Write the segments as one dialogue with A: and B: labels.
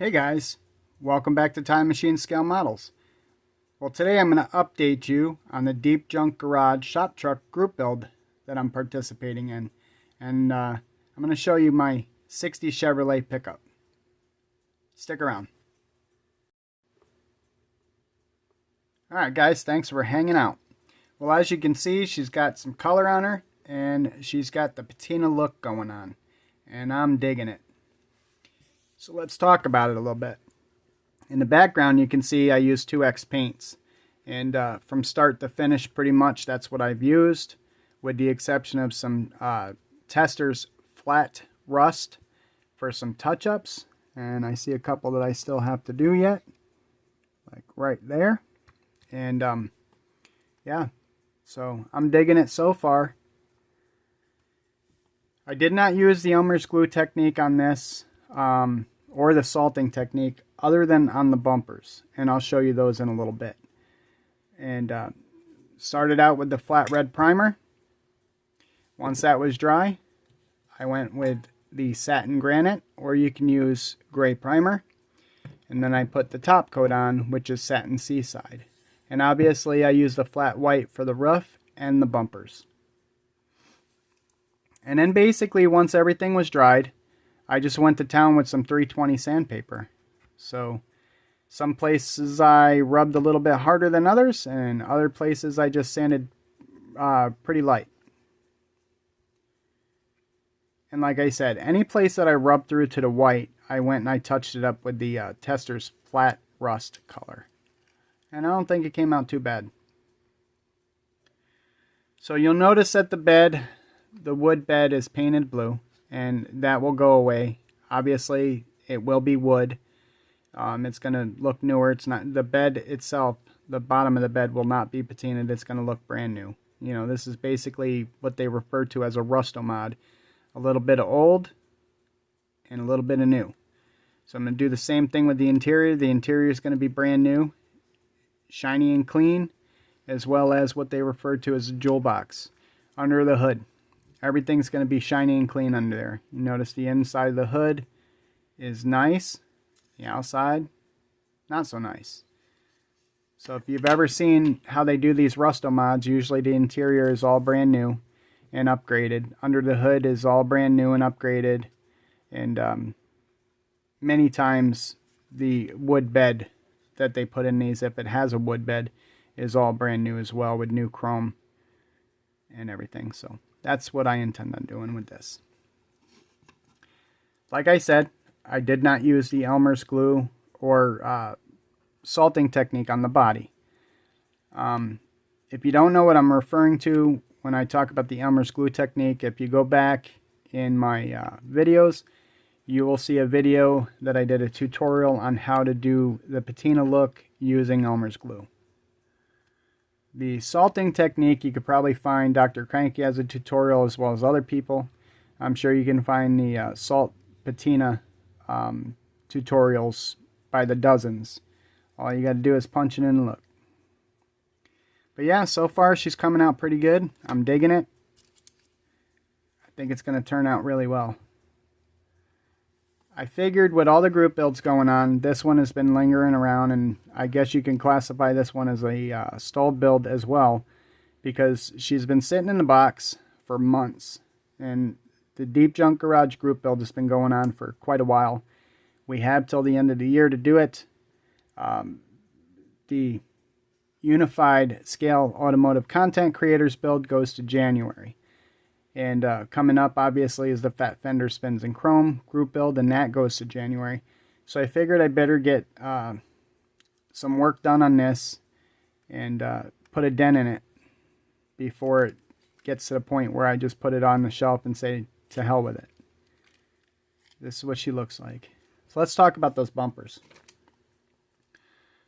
A: Hey guys, welcome back to Time Machine Scale Models. Well, today I'm going to update you on the Deep Junk Garage shop truck group build that I'm participating in. And I'm going to show you my 60 Chevrolet pickup. Stick around. Alright guys, thanks for hanging out. Well, as you can see, she's got some color on her and she's got the patina look going on. And I'm digging it. So let's talk about it a little bit. In the background you can see I use 2X paints, and from start to finish pretty much that's what I've used, with the exception of some Testors flat rust for some touch-ups, and I see a couple that I still have to do yet, like right there. And yeah, so I'm digging it so far. I did not use the Elmer's glue technique on this, or the salting technique, other than on the bumpers, and I'll show you those in a little bit. And started out with the flat red primer. Once that was dry, I went with the satin granite, or you can use gray primer, and then I put the top coat on, which is satin seaside. And obviously I used the flat white for the roof and the bumpers. And then basically once everything was dried, I just went to town with some 320 sandpaper. So some places I rubbed a little bit harder than others, and other places I just sanded pretty light. And like I said, any place that I rubbed through to the white, I went and I touched it up with the Testors flat rust color. And I don't think it came out too bad. So you'll notice that the bed, the wood bed, is painted blue. And that will go away. Obviously, it will be wood. It's going to look newer. It's not the bed itself. The bottom of the bed will not be patinaed. It's going to look brand new. You know, this is basically what they refer to as a rustomod. A little bit of old and a little bit of new. So I'm going to do the same thing with the interior. The interior is going to be brand new, shiny and clean, as well as what they refer to as a jewel box under the hood. Everything's going to be shiny and clean under there. You notice the inside of the hood is nice. The outside, not so nice. So if you've ever seen how they do these rustomods, usually the interior is all brand new and upgraded. Under the hood is all brand new and upgraded. And many times the wood bed that they put in these, if it has a wood bed, is all brand new as well, with new chrome and everything. So that's what I intend on doing with this. Like I said, I did not use the Elmer's glue or salting technique on the body. If you don't know what I'm referring to when I talk about the Elmer's glue technique, if you go back in my videos, you will see a video that I did a tutorial on how to do the patina look using Elmer's glue. The salting technique, you could probably find Dr. Cranky has a tutorial, as well as other people. I'm sure you can find the salt patina tutorials by the dozens. All you got to do is punch it in and look. But yeah, so far she's coming out pretty good. I'm digging it. I think it's going to turn out really well. I figured with all the group builds going on, this one has been lingering around, and I guess you can classify this one as a stalled build as well, because she's been sitting in the box for months, and the Deep Junk Garage group build has been going on for quite a while. We have till the end of the year to do it. The Unified Scale Automotive Content Creators build goes to January. And coming up, obviously, is the Fat Fender Spins in Chrome group build, and that goes to January. So I figured I better get some work done on this and put a dent in it before it gets to the point where I just put it on the shelf and say, to hell with it. This is what she looks like. So let's talk about those bumpers.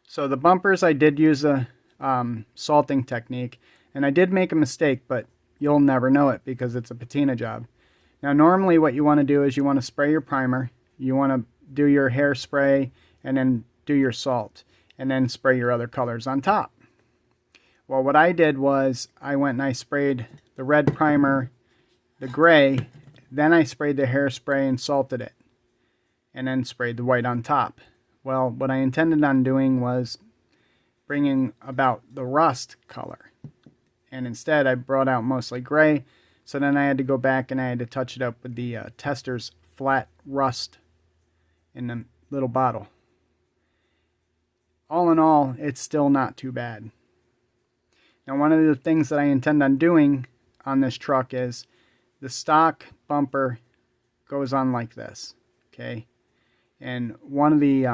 A: So the bumpers, I did use a salting technique, and I did make a mistake, but you'll never know it because it's a patina job. Now normally what you want to do is you want to spray your primer, you want to do your hairspray, and then do your salt, and then spray your other colors on top. Well, what I did was I went and I sprayed the red primer, the gray, then I sprayed the hairspray and salted it. and then sprayed the white on top. Well, what I intended on doing was bringing about the rust color, and instead I brought out mostly gray. So then I had to go back and I had to touch it up with the Tester's flat rust in the little bottle. All in all, it's still not too bad. Now, one of the things that I intend on doing on this truck is the stock bumper goes on like this, okay? And one of the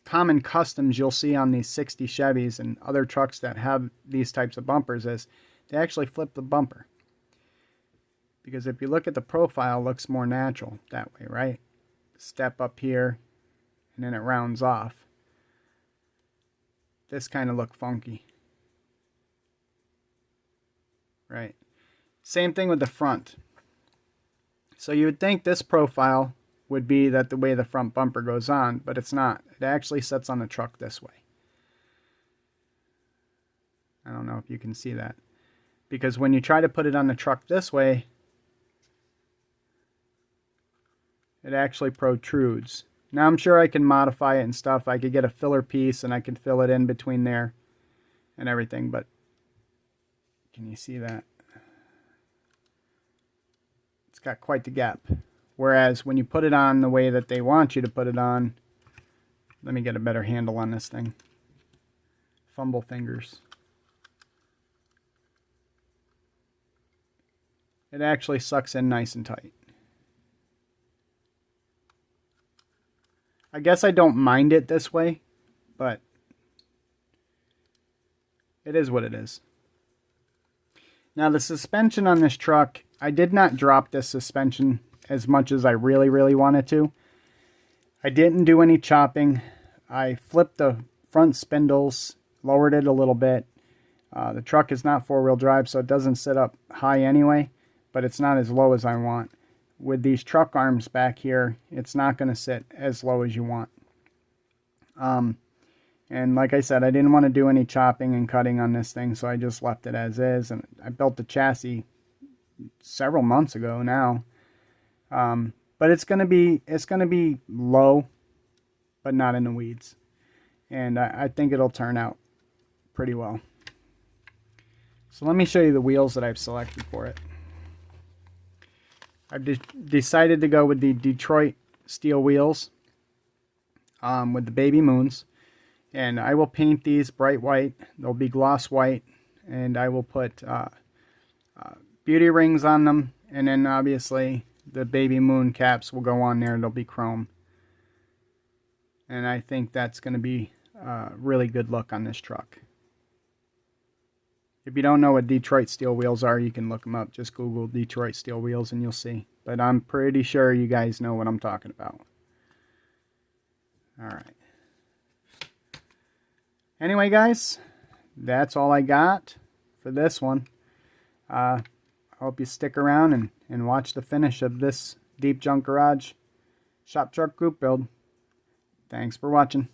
A: common customs you'll see on these 60 Chevys and other trucks that have these types of bumpers is they actually flip the bumper. Because if you look at the profile, it looks more natural that way, right? Step up here, and then it rounds off. This kind of look funky. Right. Same thing with the front. So you would think this profile would be that the way the front bumper goes on, but it's not. It actually sits on the truck this way. I don't know if you can see that. Because when you try to put it on the truck this way, it actually protrudes. Now I'm sure I can modify it and stuff. I could get a filler piece and I could fill it in between there and everything, but can you see that? It's got quite the gap. Whereas when you put it on the way that they want you to put it on, let me get a better handle on this thing. Fumble fingers. It actually sucks in nice and tight. I guess I don't mind it this way, but it is what it is. Now the suspension on this truck, I did not drop this suspension as much as I really wanted to. I didn't do any chopping. I flipped the front spindles, lowered it a little bit. The truck is not four-wheel drive, so it doesn't sit up high anyway, but it's not as low as I want. With these truck arms back here, it's not going to sit as low as you want. And like I said, I didn't want to do any chopping and cutting on this thing, so I just left it as is. And I built the chassis several months ago now. But it's gonna be low, but not in the weeds. And I think it'll turn out pretty well. So let me show you the wheels that I've selected for it. I've decided to go with the Detroit steel wheels with the baby moons. And I will paint these bright white. They'll be gloss white. And I will put beauty rings on them. And then obviously the baby moon caps will go on there. They'll be chrome. And I think that's going to be a really good look on this truck. If you don't know what Detroit steel wheels are, you can look them up. Just Google Detroit steel wheels and you'll see. But I'm pretty sure you guys know what I'm talking about. Alright. Anyway, guys, that's all I got for this one. I hope you stick around and watch the finish of this Deep Junk Garage Shop Truck Group build. Thanks for watching.